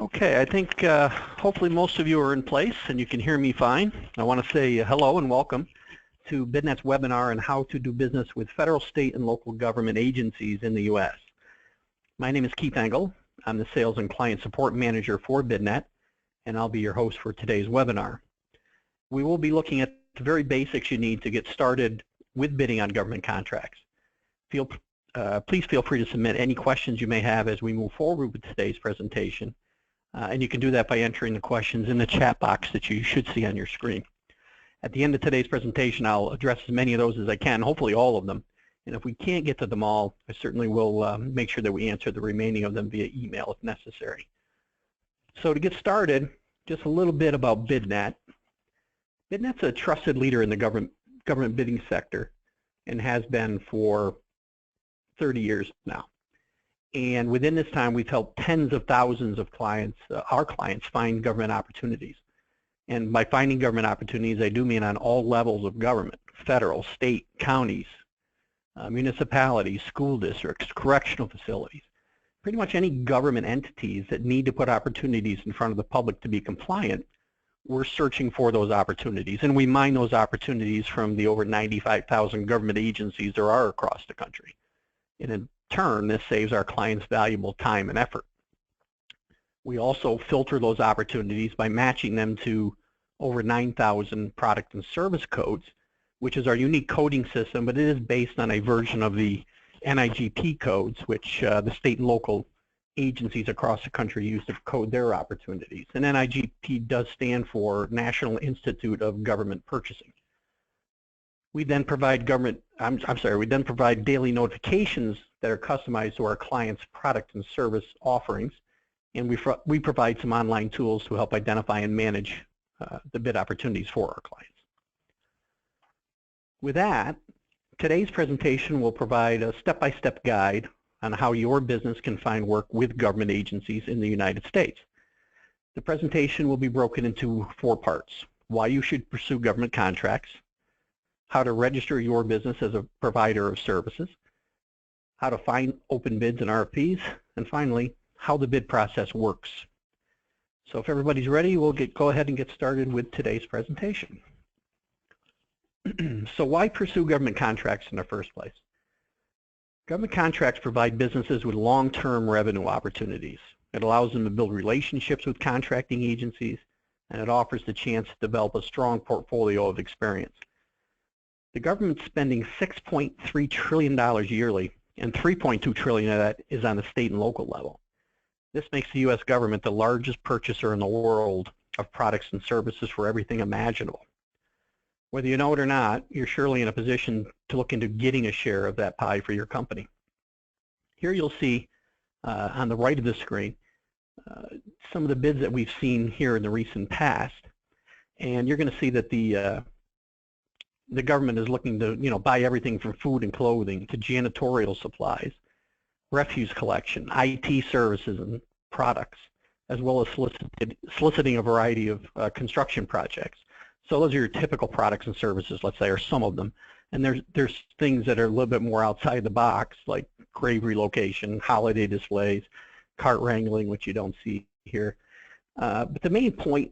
Okay, I think hopefully most of you are in place and you can hear me fine. I want to say hello and welcome to BidNet's webinar on how to do business with federal, state, and local government agencies in the U.S. My name is Keith Engel. I'm the Sales and Client Support Manager for BidNet, and I'll be your host for today's webinar. We will be looking at the very basics you need to get started with bidding on government contracts. Please feel free to submit any questions you may have as we move forward with today's presentation. And you can do that by entering the questions in the chat box that you should see on your screen. At the end of today's presentation, I'll address as many of those as I can, hopefully all of them. And if we can't get to them all, I certainly will make sure that we answer the remaining of them via email if necessary. So to get started, just a little bit about BidNet. BidNet's a trusted leader in the government bidding sector and has been for 30 years now. And within this time, we've helped tens of thousands of clients, our clients, find government opportunities. And by finding government opportunities, I do mean on all levels of government: federal, state, counties, municipalities, school districts, correctional facilities. Pretty much any government entities that need to put opportunities in front of the public to be compliant, we're searching for those opportunities. And we mine those opportunities from the over 95,000 government agencies there are across the country. And in turn, this saves our clients valuable time and effort. We also filter those opportunities by matching them to over 9,000 product and service codes, which is our unique coding system, but it is based on a version of the NIGP codes, which the state and local agencies across the country use to code their opportunities. And NIGP does stand for National Institute of Government Purchasing. We then provide daily notifications that are customized to our clients' product and service offerings, and we provide some online tools to help identify and manage the bid opportunities for our clients. With that, today's presentation will provide a step-by-step guide on how your business can find work with government agencies in the United States. The presentation will be broken into 4 parts: why you should pursue government contracts, how to register your business as a provider of services, how to find open bids and RFPs, and finally, how the bid process works. So if everybody's ready, we'll go ahead and get started with today's presentation. So why pursue government contracts in the first place? Government contracts provide businesses with long-term revenue opportunities. It allows them to build relationships with contracting agencies, and it offers the chance to develop a strong portfolio of experience. The government's spending $6.3 trillion yearly, and $3.2 trillion of that is on the state and local level. This makes the U.S. government the largest purchaser in the world of products and services for everything imaginable. Whether you know it or not, you're surely in a position to look into getting a share of that pie for your company. Here you'll see on the right of the screen some of the bids that we've seen here in the recent past, and you're going to see that the government is looking to, buy everything from food and clothing to janitorial supplies, refuse collection, IT services and products, as well as soliciting a variety of construction projects. So those are your typical products and services, let's say, or some of them. And there's things that are a little bit more outside the box, like grave relocation, holiday displays, cart wrangling, which you don't see here. But the main point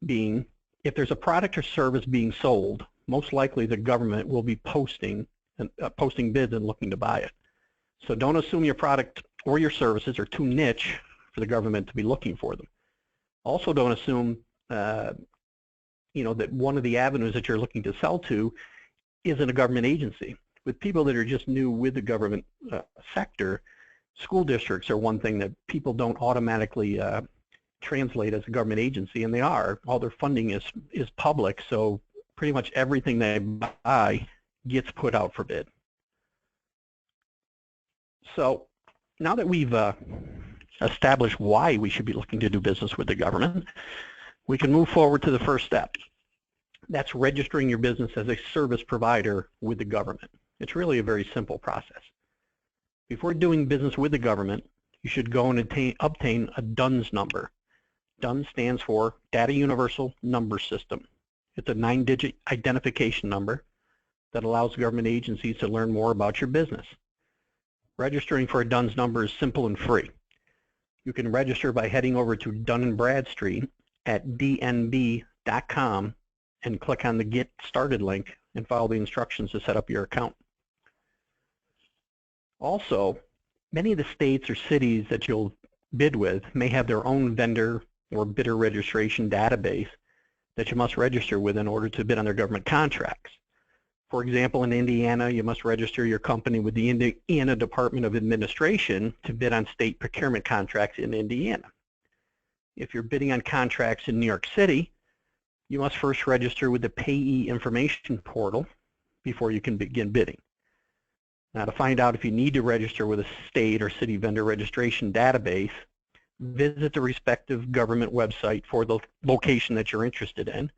being, if there's a product or service being sold, most likely the government will be posting bids and looking to buy it. So don't assume your product or your services are too niche for the government to be looking for them. Also don't assume that one of the avenues that you're looking to sell to isn't a government agency. With people that are just new with the government sector, school districts are one thing that people don't automatically translate as a government agency, and they are. All their funding is public, so pretty much everything they buy gets put out for bid. So now that we've established why we should be looking to do business with the government, we can move forward to the first step. That's registering your business as a service provider with the government. It's really a very simple process. Before doing business with the government, you should go and obtain a DUNS number. DUNS stands for Data Universal Number System. It's a 9-digit identification number that allows government agencies to learn more about your business. Registering for a DUNS number is simple and free. You can register by heading over to Dun & Bradstreet at dnb.com and click on the Get Started link and follow the instructions to set up your account. Also, many of the states or cities that you'll bid with may have their own vendor or bidder registration database that you must register with in order to bid on their government contracts. For example, in Indiana, you must register your company with the Indiana Department of Administration to bid on state procurement contracts in Indiana. If you're bidding on contracts in New York City, you must first register with the Payee Information Portal before you can begin bidding. Now, to find out if you need to register with a state or city vendor registration database, visit the respective government website for the location that you're interested in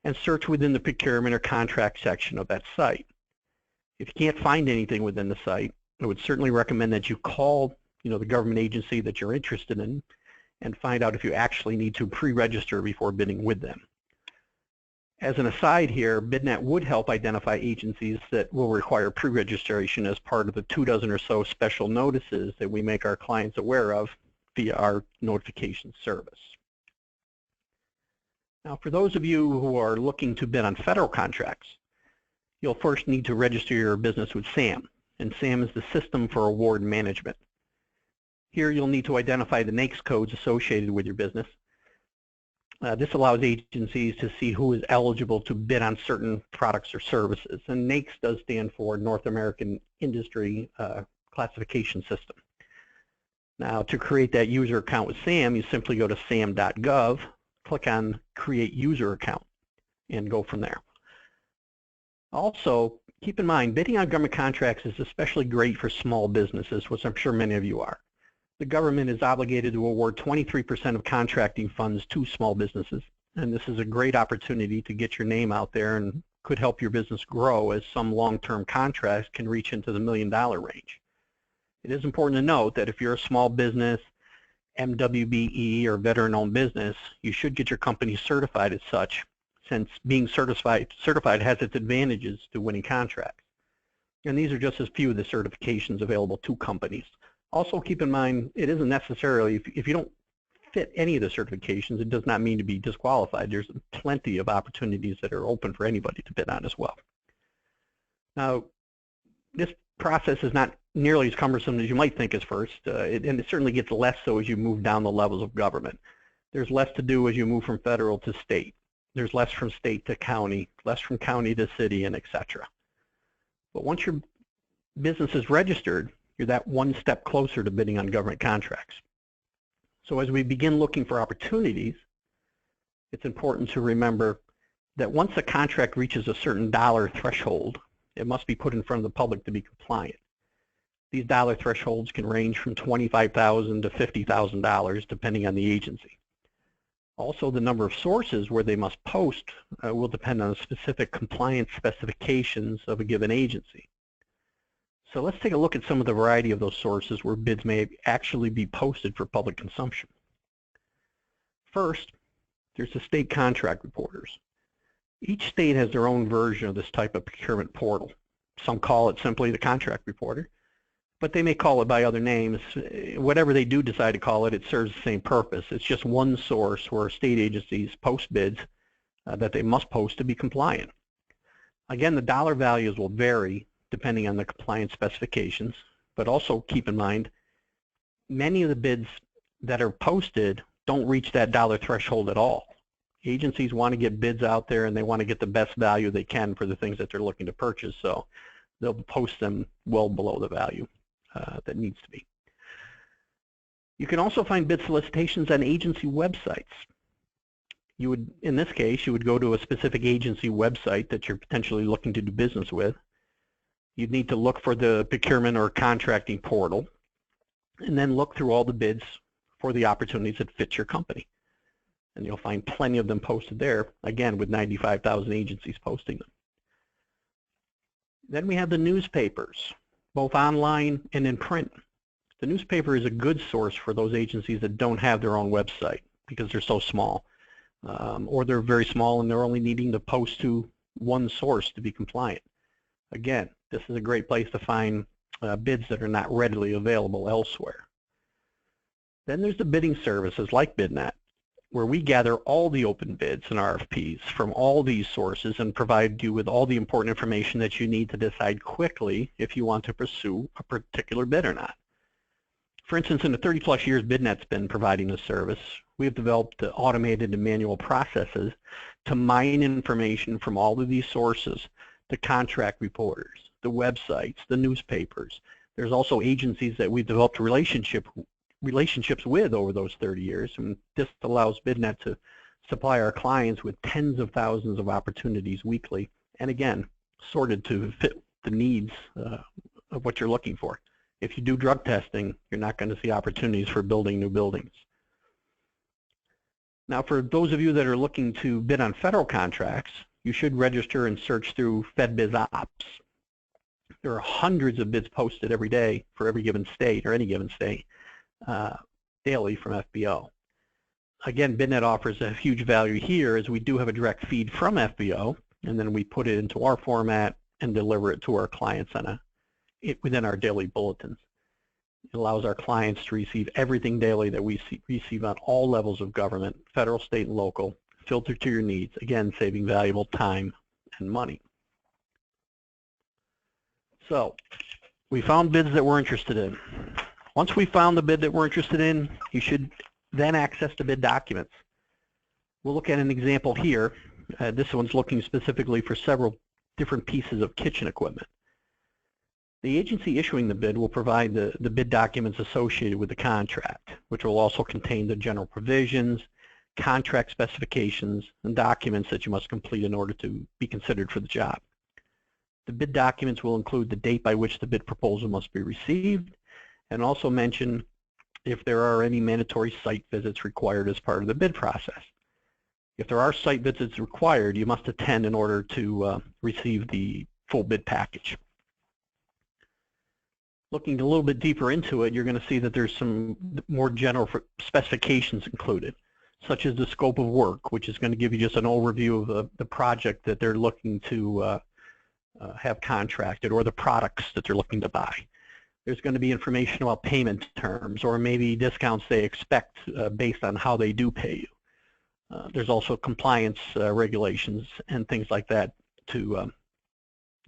and search within the procurement or contract section of that site. If you can't find anything within the site, I would certainly recommend that you call the government agency that you're interested in and find out if you actually need to pre-register before bidding with them. As an aside here, BidNet would help identify agencies that will require pre-registration as part of the 24 or so special notices that we make our clients aware of via our notification service. Now, for those of you who are looking to bid on federal contracts, you'll first need to register your business with SAM, and SAM is the System for Award Management. Here you'll need to identify the NAICS codes associated with your business. This allows agencies to see who is eligible to bid on certain products or services, and NAICS does stand for North American Industry Classification System. Now, to create that user account with SAM, you simply go to sam.gov, click on Create User Account, and go from there. Also, keep in mind, bidding on government contracts is especially great for small businesses, which I'm sure many of you are. The government is obligated to award 23% of contracting funds to small businesses, and this is a great opportunity to get your name out there and could help your business grow, as some long-term contracts can reach into the $1 million range. It is important to note that if you're a small business, MWBE, or veteran-owned business, you should get your company certified as such, since being certified has its advantages to winning contracts. And these are just a few of the certifications available to companies. Also keep in mind, it isn't necessarily, if you don't fit any of the certifications, it does not mean to be disqualified. There's plenty of opportunities that are open for anybody to bid on as well. Now, this process is not nearly as cumbersome as you might think at first, and it certainly gets less so as you move down the levels of government. There's less to do as you move from federal to state. There's less from state to county, less from county to city, and etc. But once your business is registered, you're that one step closer to bidding on government contracts. So as we begin looking for opportunities, it's important to remember that once a contract reaches a certain dollar threshold, it must be put in front of the public to be compliant. These dollar thresholds can range from $25,000 to $50,000 depending on the agency. Also, the number of sources where they must post will depend on the specific compliance specifications of a given agency. So let's take a look at some of the variety of those sources where bids may actually be posted for public consumption. First, there's the state contract reporters. Each state has their own version of this type of procurement portal. Some call it simply the contract reporter, but they may call it by other names. Whatever they do decide to call it, it serves the same purpose. It's just one source where state agencies post bids that they must post to be compliant. Again, the dollar values will vary depending on the compliance specifications, but also keep in mind, many of the bids that are posted don't reach that dollar threshold at all. Agencies want to get bids out there and they want to get the best value they can for the things that they're looking to purchase, so they'll post them well below the value that needs to be. You can also find bid solicitations on agency websites. You would, in this case, you would go to a specific agency website that you're potentially looking to do business with. You'd need to look for the procurement or contracting portal, and then look through all the bids for the opportunities that fit your company. And you'll find plenty of them posted there, again, with 95,000 agencies posting them. Then we have the newspapers, both online and in print. The newspaper is a good source for those agencies that don't have their own website because they're so small, or they're very small and they're only needing to post to one source to be compliant. Again, this is a great place to find bids that are not readily available elsewhere. Then there's the bidding services like BidNet, where we gather all the open bids and RFPs from all these sources and provide you with all the important information that you need to decide quickly if you want to pursue a particular bid or not. For instance, in the 30-plus years BidNet's been providing this service, we have developed automated and manual processes to mine information from all of these sources, the contract reporters, the websites, the newspapers. There's also agencies that we've developed relationships with over those 30 years, and this allows BidNet to supply our clients with tens of thousands of opportunities weekly, and again, sorted to fit the needs of what you're looking for. If you do drug testing, you're not going to see opportunities for building new buildings. Now, for those of you that are looking to bid on federal contracts, you should register and search through FedBizOpps. There are hundreds of bids posted every day for every given state or any given state daily from FBO. Again, BidNet offers a huge value here as we do have a direct feed from FBO, and then we put it into our format and deliver it to our clients within our daily bulletins. It allows our clients to receive everything daily that we receive on all levels of government, federal, state, and local, filtered to your needs, again, saving valuable time and money. So, we found bids that we're interested in. Once we found the bid that we're interested in, you should then access the bid documents. We'll look at an example here. This one's looking specifically for several different pieces of kitchen equipment. The agency issuing the bid will provide the bid documents associated with the contract, which will also contain the general provisions, contract specifications, and documents that you must complete in order to be considered for the job. The bid documents will include the date by which the bid proposal must be received, and also mention if there are any mandatory site visits required as part of the bid process. If there are site visits required, you must attend in order to receive the full bid package. Looking a little bit deeper into it, you're going to see that there's some more general specifications included, such as the scope of work, which is going to give you just an overview of the project that they're looking to have contracted, or the products that they're looking to buy. There's going to be information about payment terms, or maybe discounts they expect based on how they do pay you. There's also compliance regulations and things like that to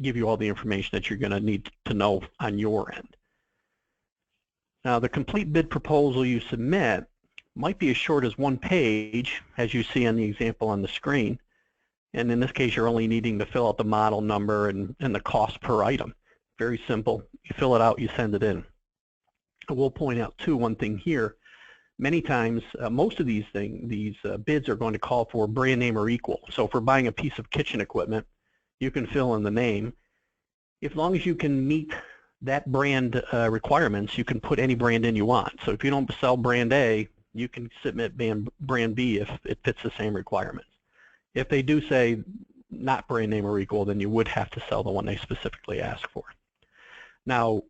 give you all the information that you're going to need to know on your end. Now, the complete bid proposal you submit might be as short as one page, as you see on the example on the screen. And in this case, you're only needing to fill out the model number and the cost per item. Very simple. You fill it out, you send it in. I will point out, too, one thing here. Many times, most of these bids are going to call for brand name or equal. So if we're buying a piece of kitchen equipment, you can fill in the name. As long as you can meet that brand requirements, you can put any brand in you want. So if you don't sell brand A, you can submit brand B if it fits the same requirements. If they do say not brand name or equal, then you would have to sell the one they specifically ask for. Now,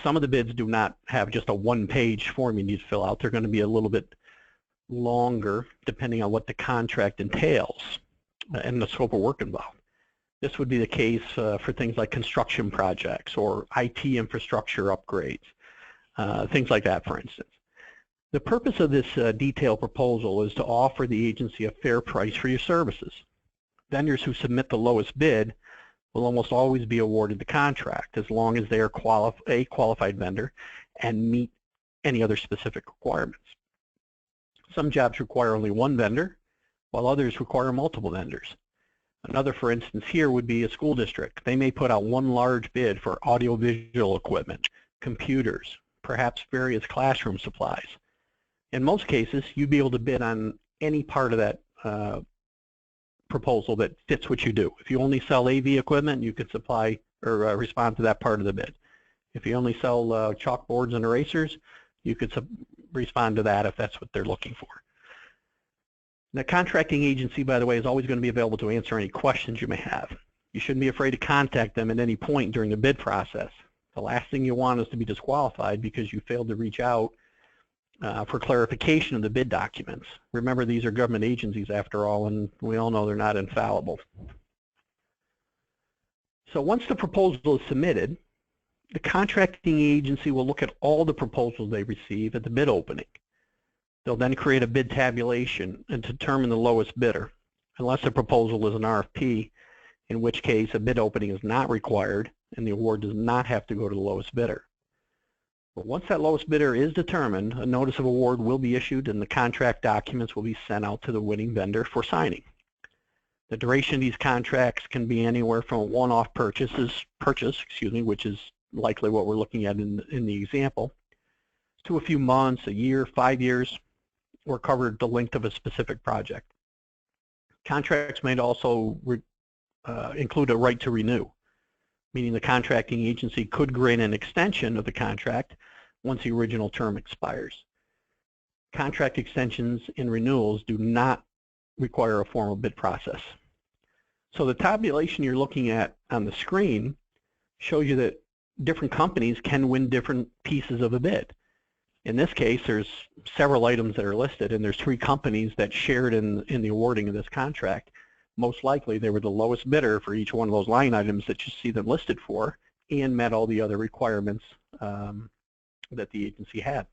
some of the bids do not have just a one-page form you need to fill out. They're going to be a little bit longer depending on what the contract entails and the scope of work involved. This would be the case for things like construction projects or IT infrastructure upgrades, things like that, for instance. The purpose of this detailed proposal is to offer the agency a fair price for your services. Vendors who submit the lowest bid will almost always be awarded the contract as long as they are a qualified vendor and meet any other specific requirements. Some jobs require only one vendor, while others require multiple vendors. Another, for instance, here would be a school district. They may put out one large bid for audiovisual equipment, computers, perhaps various classroom supplies. In most cases, you'd be able to bid on any part of that proposal that fits what you do. If you only sell AV equipment, you could supply or respond to that part of the bid. If you only sell chalkboards and erasers, you could respond to that if that's what they're looking for. The contracting agency, by the way, is always going to be available to answer any questions you may have. You shouldn't be afraid to contact them at any point during the bid process. The last thing you want is to be disqualified because you failed to reach out for clarification of the bid documents. Remember, these are government agencies after all, and we all know they're not infallible. So once the proposal is submitted, the contracting agency will look at all the proposals they receive at the bid opening. They'll then create a bid tabulation and determine the lowest bidder, unless the proposal is an RFP, in which case a bid opening is not required and the award does not have to go to the lowest bidder. But once that lowest bidder is determined, a notice of award will be issued and the contract documents will be sent out to the winning vendor for signing. The duration of these contracts can be anywhere from a one-off purchase, which is likely what we're looking at in the example, to a few months, a year, 5 years, or cover the length of a specific project. Contracts may also include a right to renew, meaning the contracting agency could grant an extension of the contract once the original term expires. Contract extensions and renewals do not require a formal bid process. So the tabulation you're looking at on the screen shows you that different companies can win different pieces of a bid. In this case, there's several items that are listed, and there's 3 companies that shared in the awarding of this contract. Most likely, they were the lowest bidder for each one of those line items that you see them listed for, and met all the other requirements that the agency had.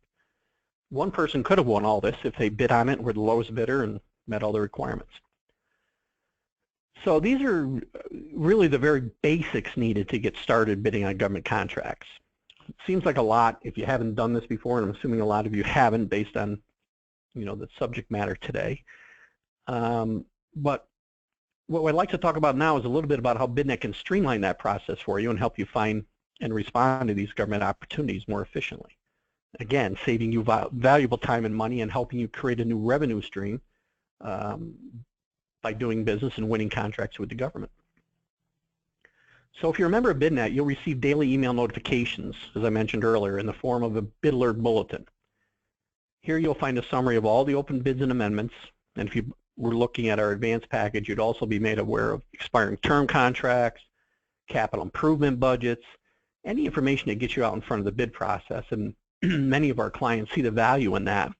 One person could have won all this if they bid on it and were the lowest bidder and met all the requirements. So these are really the very basics needed to get started bidding on government contracts. It seems like a lot if you haven't done this before, and I'm assuming a lot of you haven't based on the subject matter today. But what I'd like to talk about now is a little bit about how BidNet can streamline that process for you and help you find and respond to these government opportunities more efficiently. Again, saving you valuable time and money and helping you create a new revenue stream by doing business and winning contracts with the government. So if you're a member of BidNet, you'll receive daily email notifications, as I mentioned earlier, in the form of a bid alert bulletin. Here you'll find a summary of all the open bids and amendments, and if you were looking at our advanced package, you'd also be made aware of expiring term contracts, capital improvement budgets, any information that gets you out in front of the bid process. And many of our clients see the value in that,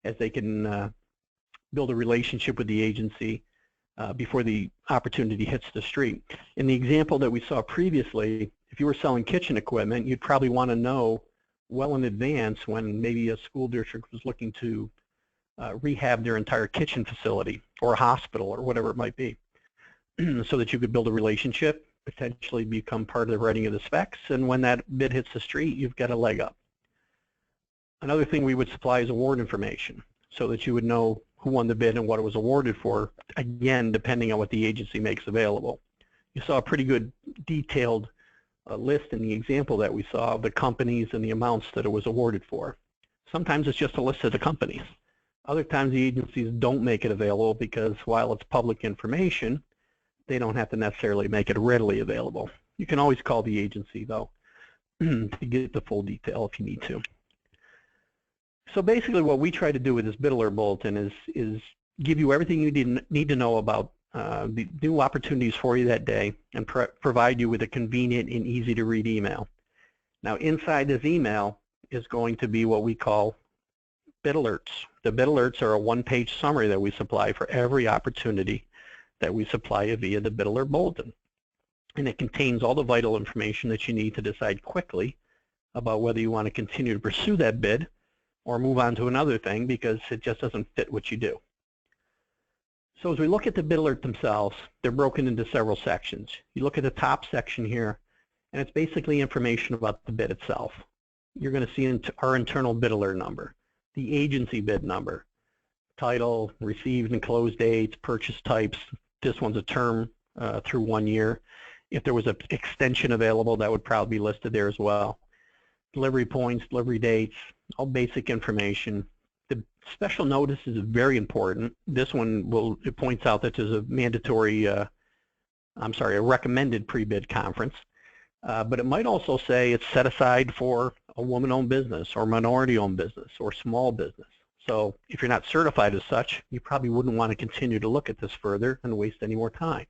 as they can build a relationship with the agency before the opportunity hits the street. In the example that we saw previously, if you were selling kitchen equipment, you'd probably want to know well in advance when maybe a school district was looking to rehab their entire kitchen facility, or a hospital, or whatever it might be, so that you could build a relationship, potentially become part of the writing of the specs, and when that bid hits the street, you've got a leg up. Another thing we would supply is award information, so that you would know who won the bid and what it was awarded for, again, depending on what the agency makes available. You saw a pretty good detailed list in the example that we saw of the companies and the amounts that it was awarded for. Sometimes it's just a list of the companies. Other times the agencies don't make it available because while it's public information, they don't have to necessarily make it readily available. You can always call the agency, though, to get the full detail if you need to. So basically what we try to do with this bid alert bulletin is give you everything you need to know about the new opportunities for you that day, and provide you with a convenient and easy to read email. Now inside this email is going to be what we call bid alerts. The bid alerts are a one-page summary that we supply for every opportunity that we supply you via the bid alert bulletin. And it contains all the vital information that you need to decide quickly about whether you want to continue to pursue that bid or move on to another thing because it just doesn't fit what you do. So as we look at the bid alert themselves, they're broken into several sections. You look at the top section here, and it's basically information about the bid itself. You're going to see our internal bid alert number, the agency bid number, title, received and closed dates, purchase types. This one's a term through 1 year. If there was an extension available, that would probably be listed there as well. Delivery points, delivery dates, all basic information. The special notice is very important. This one it points out that there's a mandatory, a recommended pre-bid conference. But it might also say it's set aside for a woman-owned business or minority-owned business or small business. So if you're not certified as such, you probably wouldn't want to continue to look at this further and waste any more time.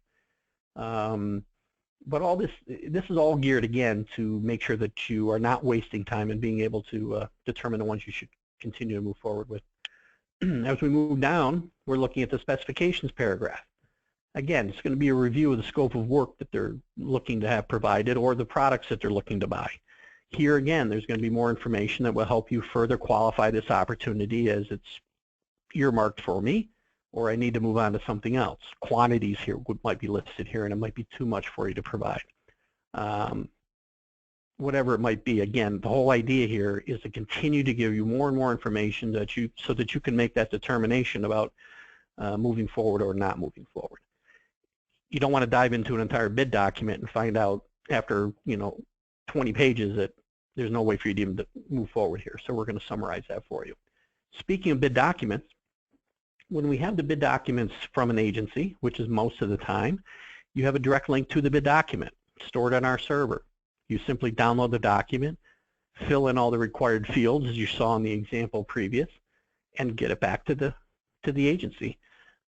But all this is all geared, again, to make sure that you are not wasting time and being able to determine the ones you should continue to move forward with. As we move down, we're looking at the specifications paragraph. Again, it's going to be a review of the scope of work that they're looking to have provided or the products that they're looking to buy. Here again, there's going to be more information that will help you further qualify this opportunity as it's earmarked for me, or I need to move on to something else. Quantities here might be listed here, and it might be too much for you to provide. Whatever it might be, again, the whole idea here is to continue to give you more and more information so that you can make that determination about moving forward or not moving forward. You don't want to dive into an entire bid document and find out after 20 pages that there's no way for you to even move forward here. So we're going to summarize that for you. Speaking of bid documents, when we have the bid documents from an agency, which is most of the time, you have a direct link to the bid document stored on our server. You simply download the document, fill in all the required fields as you saw in the example previous, and get it back to the agency.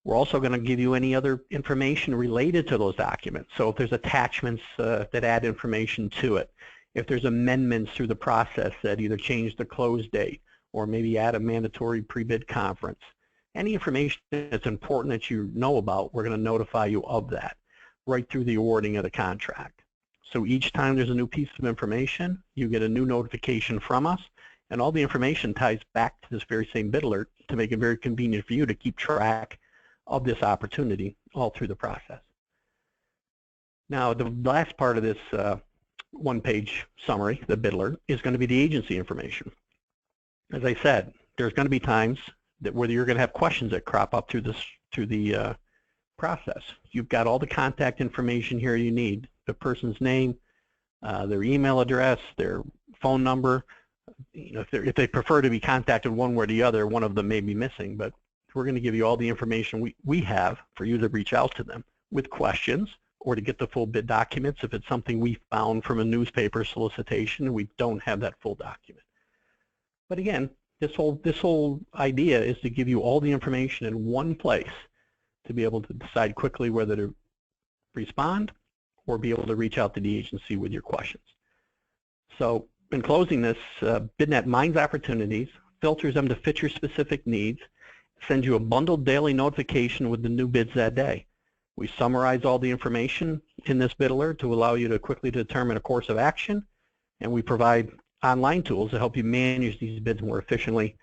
We're also going to give you any other information related to those documents. So if there's attachments that add information to it, if there's amendments through the process that either change the close date or maybe add a mandatory pre-bid conference, any information that's important that you know about, we're going to notify you of that right through the awarding of the contract. So each time there's a new piece of information, you get a new notification from us, and all the information ties back to this very same bid alert to make it very convenient for you to keep track of this opportunity all through the process. Now, the last part of this one-page summary, the bid alert, is going to be the agency information. As I said, there's going to be times that whether you're going to have questions that crop up through the process. You've got all the contact information here you need, the person's name, their email address, their phone number. If they prefer to be contacted one way or the other, one of them may be missing, but we're going to give you all the information we have for you to reach out to them with questions or to get the full bid documents if it's something we found from a newspaper solicitation and we don't have that full document. But again, this whole idea is to give you all the information in one place to be able to decide quickly whether to respond or be able to reach out to the agency with your questions. So in closing this, BidNet mines opportunities, filters them to fit your specific needs, sends you a bundled daily notification with the new bids that day. We summarize all the information in this bid alert to allow you to quickly determine a course of action, and we provide online tools to help you manage these bids more efficiently,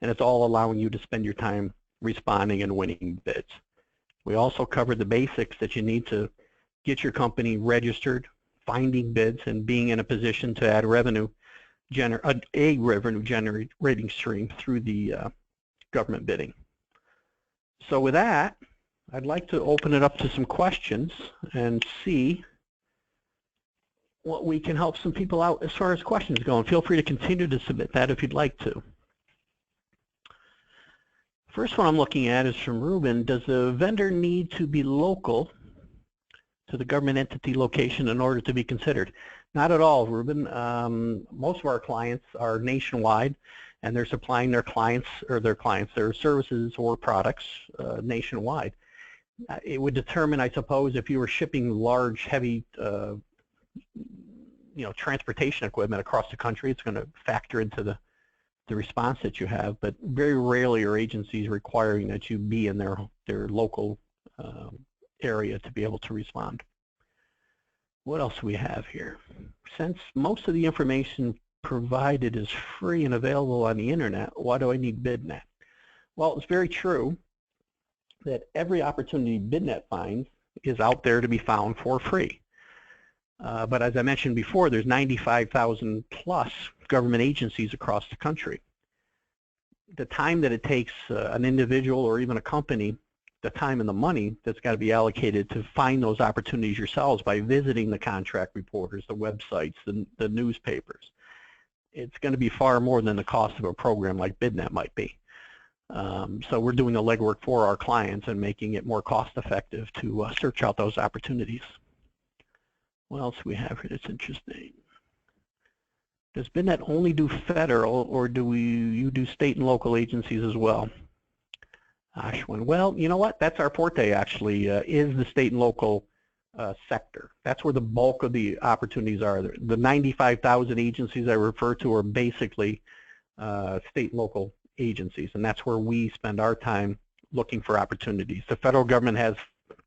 and it's all allowing you to spend your time responding and winning bids. We also covered the basics that you need to get your company registered, finding bids, and being in a position to add revenue generating stream through the government bidding. So with that, I'd like to open it up to some questions and see what we can help some people out as far as questions go. And feel free to continue to submit that if you'd like to. First one I'm looking at is from Ruben. Does the vendor need to be local to the government entity location in order to be considered? Not at all, Ruben. Most of our clients are nationwide, and they're supplying their services or products nationwide. It would determine, I suppose, if you were shipping large, heavy, transportation equipment across the country, it's going to factor into the response that you have. But very rarely are agencies requiring that you be in their local area to be able to respond. What else do we have here? Since most of the information provided is free and available on the internet, why do I need BidNet? Well, it's very true that every opportunity BidNet finds is out there to be found for free. But as I mentioned before, there's 95,000 plus government agencies across the country. The time that it takes an individual or even a company, the time and the money that's got to be allocated to find those opportunities yourselves by visiting the contract reporters, the websites, the newspapers, it's going to be far more than the cost of a program like BidNet might be. So we're doing the legwork for our clients and making it more cost effective to search out those opportunities. What else do we have here that's interesting? Does BidNet only do federal, or do you do state and local agencies as well? Ashwin, well, you know what? That's our forte, actually, is the state and local sector. That's where the bulk of the opportunities are. The 95,000 agencies I refer to are basically state and local agencies, and that's where we spend our time looking for opportunities. The federal government has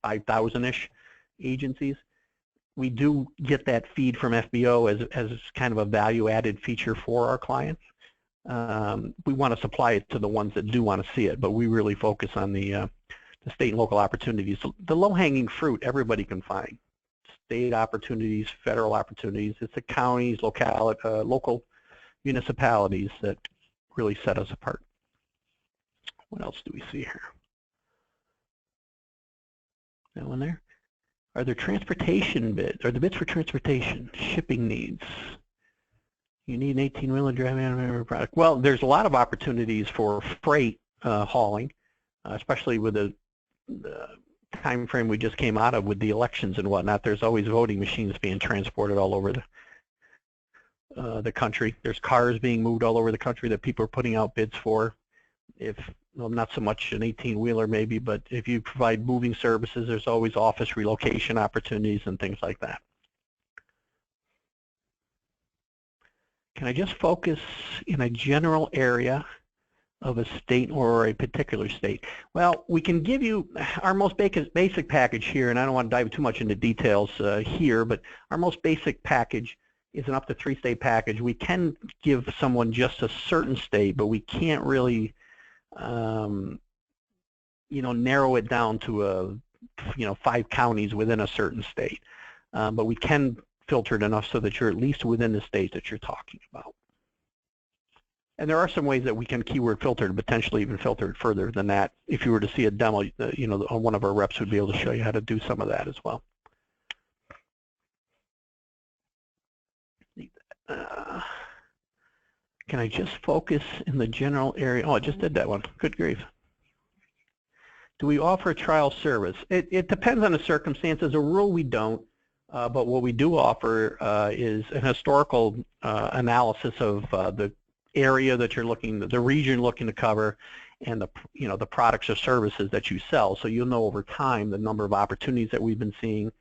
5,000-ish agencies. We do get that feed from FBO as kind of a value-added feature for our clients, we want to supply it to the ones that do want to see it, but we really focus on the state and local opportunities. So the low-hanging fruit everybody can find. State opportunities, federal opportunities. It's the counties, local municipalities that really set us apart. What else do we see here? That one there? Are there transportation bids? Are the bids for transportation, shipping needs? You need an 18-wheeler driving out of a product. Well, there's a lot of opportunities for freight hauling, especially with the time frame we just came out of with the elections and whatnot. There's always voting machines being transported all over the country. There's cars being moved all over the country that people are putting out bids for. Well, not so much an 18-wheeler maybe, but if you provide moving services, there's always office relocation opportunities and things like that. Can I just focus in a general area of a state or a particular state? Well, we can give you our most basic package here, and I don't want to dive too much into details here, but our most basic package is an up to 3-state package. We can give someone just a certain state, but we can't really narrow it down to 5 counties within a certain state. But we can filter it enough so that you're at least within the state that you're talking about. And there are some ways that we can keyword filter and potentially even filter it further than that. If you were to see a demo, one of our reps would be able to show you how to do some of that as well. Can I just focus in the general area? Oh, I just did that one. Good grief. Do we offer a trial service? It depends on the circumstances. As a rule, we don't. But what we do offer is an historical analysis of the area that you're looking, the region looking to cover, and the products or services that you sell. So you'll know over time the number of opportunities that we've been seeing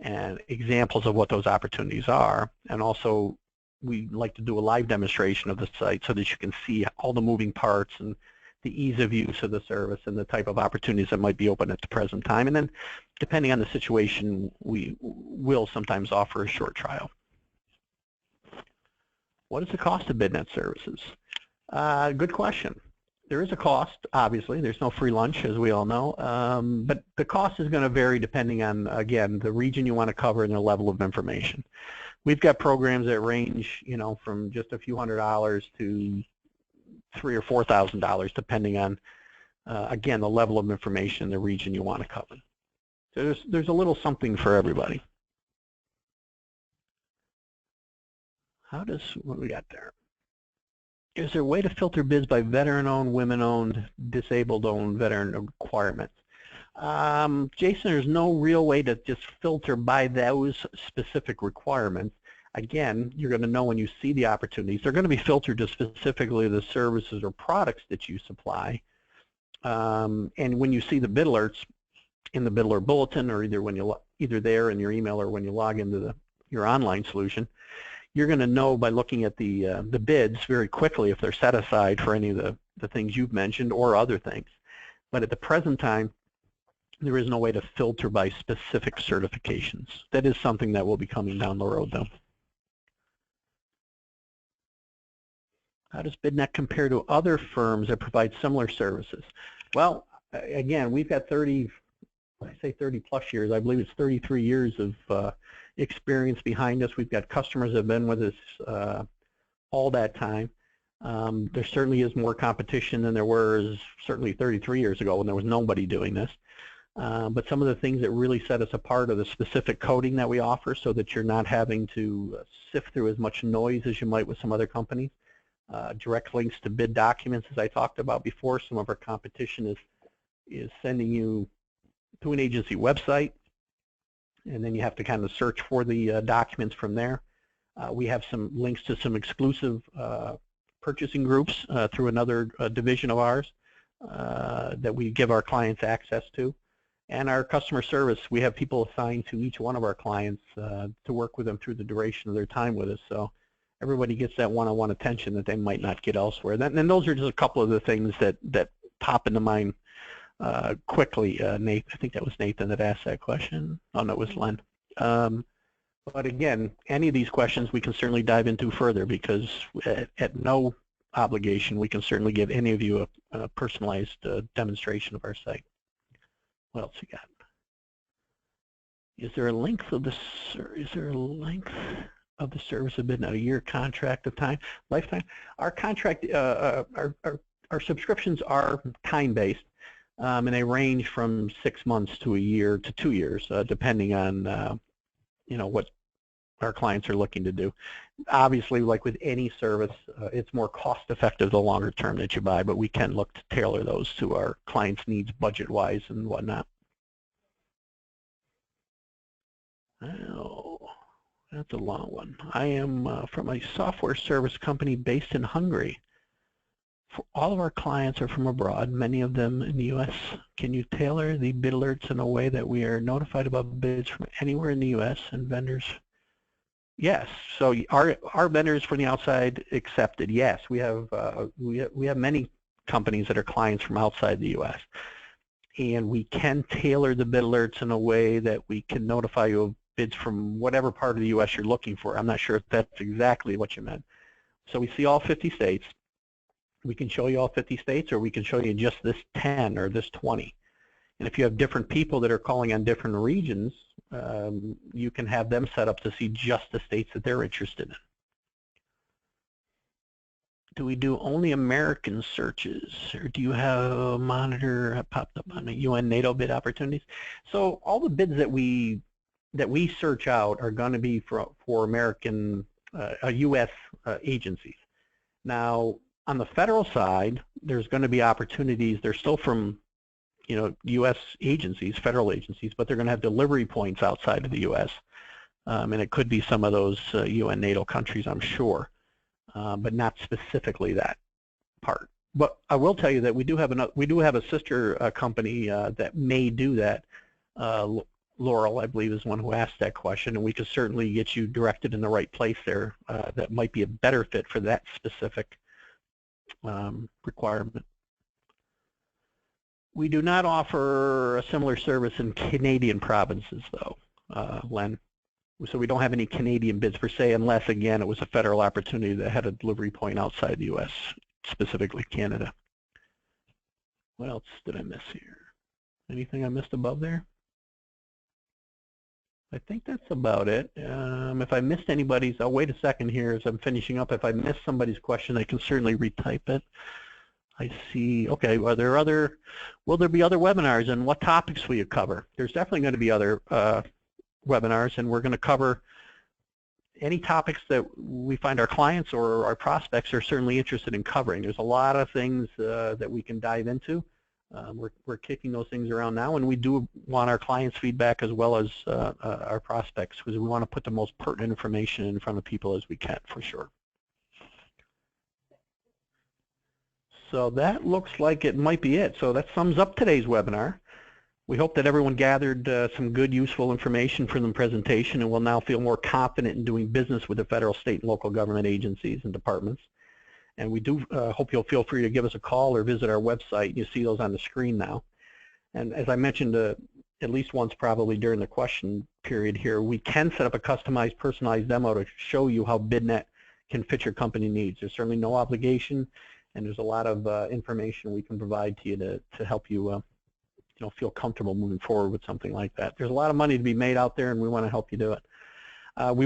and examples of what those opportunities are. And also, we like to do a live demonstration of the site so that you can see all the moving parts and the ease of use of the service and the type of opportunities that might be open at the present time. And then, depending on the situation, we will sometimes offer a short trial. What is the cost of BidNet services? Good question. There is a cost, obviously. There's no free lunch, as we all know. But the cost is going to vary depending on, again, the region you want to cover and the level of information. We've got programs that range, from just a few $100s to $3,000 or $4,000, depending on, again, the level of information, the region you want to cover. So there's a little something for everybody. What do we got there? Is there a way to filter bids by veteran-owned, women-owned, disabled-owned veteran requirements? Jason, there's no real way to just filter by those specific requirements. Again, you're going to know when you see the opportunities. They're going to be filtered to specifically the services or products that you supply. And when you see the bid alerts in the bid alert bulletin, or either there in your email or when you log into your online solution, you're going to know by looking at the bids very quickly if they're set aside for any of the things you've mentioned or other things. But at the present time, there is no way to filter by specific certifications. That is something that will be coming down the road, though. How does BidNet compare to other firms that provide similar services? Well, again, we've got 30 plus years. I believe it's 33 years of experience behind us. We've got customers that have been with us all that time. There certainly is more competition than there was certainly 33 years ago when there was nobody doing this. But some of the things that really set us apart are the specific coding that we offer so that you're not having to sift through as much noise as you might with some other companies. Direct links to bid documents, as I talked about before. Some of our competition is sending you to an agency website, and then you have to kind of search for the documents from there. We have some links to some exclusive purchasing groups through another division of ours that we give our clients access to. And our customer service, we have people assigned to each one of our clients to work with them through the duration of their time with us. So everybody gets that one-on-one attention that they might not get elsewhere. And those are just a couple of the things that pop into mind quickly. Nate, I think that was Nathan that asked that question. Oh, no, it was Len. But again, any of these questions we can certainly dive into further, because at no obligation, we can certainly give any of you a personalized demonstration of our site. What else you got? Is there a length of the service of BidNet? A year contract of time, lifetime? Our contract, our subscriptions are time-based, and they range from 6 months to a year to 2 years, depending on what our clients are looking to do. Obviously, like with any service, it's more cost-effective the longer term that you buy, but we can look to tailor those to our clients' needs budget-wise and whatnot. Oh, that's a long one. I am from a software service company based in Hungary. For all of our clients are from abroad, many of them in the U.S. Can you tailor the bid alerts in a way that we are notified about bids from anywhere in the U.S. and vendors? Yes. So our vendors from the outside accepted. Yes, we have many companies that are clients from outside the U.S. and we can tailor the bid alerts in a way that we can notify you of bids from whatever part of the U.S. you're looking for. I'm not sure if that's exactly what you meant. So we see all 50 states. We can show you all 50 states, or we can show you just this 10 or this 20. And if you have different people that are calling on different regions, you can have them set up to see just the states that they're interested in. Do we do only American searches, or do you have a monitor that popped up on the UN NATO bid opportunities? So all the bids that we search out are going to be for American, U.S. Agencies. Now, on the federal side, there's going to be opportunities. They're still from, U.S. agencies, federal agencies, but they're going to have delivery points outside of the U.S. And it could be some of those UN NATO countries, I'm sure, but not specifically that part. But I will tell you that we do have a sister company that may do that. Laurel, I believe, is one who asked that question, and we could certainly get you directed in the right place there. That might be a better fit for that specific requirement. We do not offer a similar service in Canadian provinces, though, Len. So we don't have any Canadian bids per se, unless, again, it was a federal opportunity that had a delivery point outside the U.S., specifically Canada. What else did I miss here? Anything I missed above there? I think that's about it. If I missed anybody's, I'll wait a second here as I'm finishing up. If I missed somebody's question, I can certainly retype it. I see. Okay, will there be other webinars, and what topics will you cover? There's definitely going to be other webinars, and we're going to cover any topics that we find our clients or our prospects are certainly interested in covering. There's a lot of things that we can dive into. We're kicking those things around now, and we do want our clients' feedback as well as our prospects, because we want to put the most pertinent information in front of people as we can, for sure. So that looks like it might be it. So that sums up today's webinar. We hope that everyone gathered some good, useful information from the presentation and will now feel more confident in doing business with the federal, state, and local government agencies and departments. And we do hope you'll feel free to give us a call or visit our website. You see those on the screen now. And as I mentioned at least once probably during the question period here, we can set up a customized, personalized demo to show you how BidNet can fit your company needs. There's certainly no obligation, and there's a lot of information we can provide to you to help you feel comfortable moving forward with something like that. There's a lot of money to be made out there, and we want to help you do it. We